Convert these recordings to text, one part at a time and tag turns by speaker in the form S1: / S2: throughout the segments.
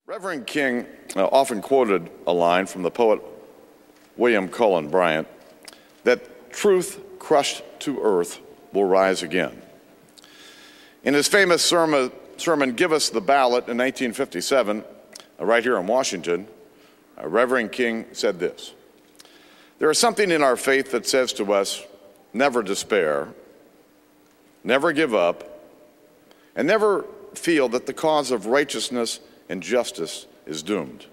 S1: Reverend King often quoted a line from the poet William Cullen Bryant that truth crushed to earth will rise again. In his famous sermon, Give Us the Ballot, in 1957, right here in Washington, Reverend King said this: "There is something in our faith that says to us, never despair, never give up, and never feel that the cause of righteousness and justice is doomed.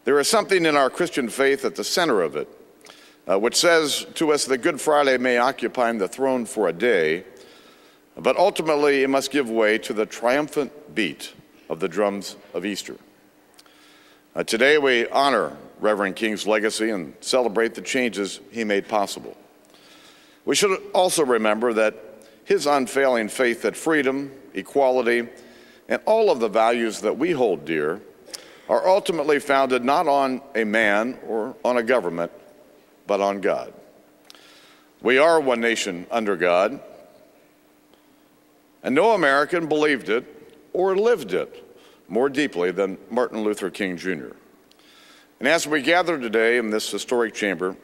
S1: There is something in our Christian faith at the center of it, which says to us that Good Friday may occupy the throne for a day, but ultimately it must give way to the triumphant beat of the drums of Easter." Today we honor Reverend King's legacy and celebrate the changes he made possible. We should also remember that his unfailing faith that freedom, equality, and all of the values that we hold dear are ultimately founded not on a man or on a government, but on God. We are one nation under God, and no American believed it or lived it more deeply than Martin Luther King Jr. And as we gather today in this historic chamber,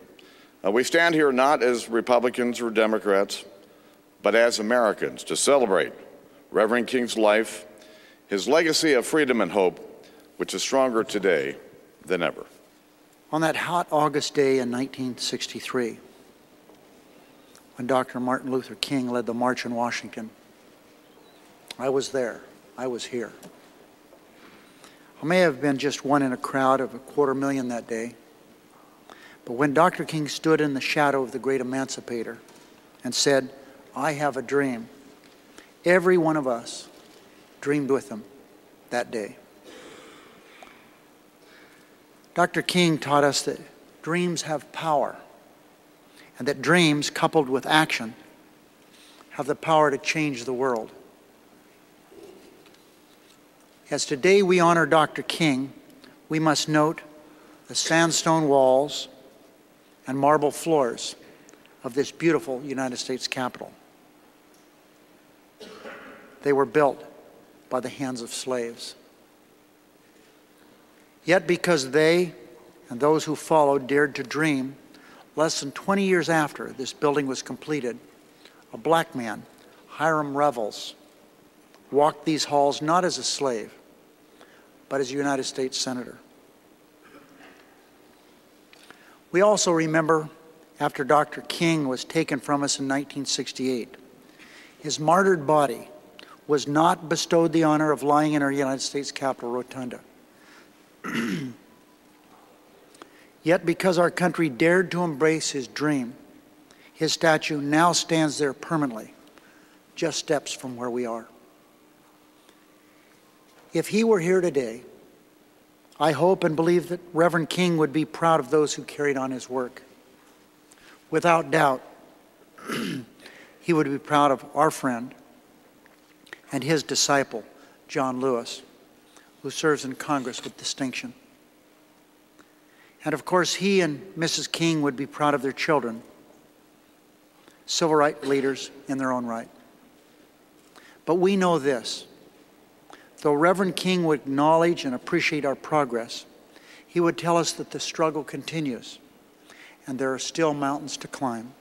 S1: we stand here not as Republicans or Democrats, but as Americans to celebrate Reverend King's life, his legacy of freedom and hope, which is stronger today than ever.
S2: On that hot August day in 1963, when Dr. Martin Luther King led the march in Washington, I was there. I was here. I may have been just one in a crowd of 250,000 that day, but when Dr. King stood in the shadow of the great emancipator and said, "I have a dream," every one of us dreamed with him that day. Dr. King taught us that dreams have power, and that dreams, coupled with action, have the power to change the world. As today we honor Dr. King, we must note the sandstone walls and marble floors of this beautiful United States Capitol. They were built by the hands of slaves. Yet because they and those who followed dared to dream, less than 20 years after this building was completed, a black man, Hiram Revels, walked these halls not as a slave, but as a United States Senator. We also remember after Dr. King was taken from us in 1968, his martyred body was not bestowed the honor of lying in our United States Capitol rotunda. Yet because our country dared to embrace his dream, his statue now stands there permanently, just steps from where we are. If he were here today, I hope and believe that Reverend King would be proud of those who carried on his work. Without doubt, he would be proud of our friend and his disciple, John Lewis, who serves in Congress with distinction. And of course, he and Mrs. King would be proud of their children, civil rights leaders in their own right. But we know this: though Reverend King would acknowledge and appreciate our progress, he would tell us that the struggle continues and there are still mountains to climb.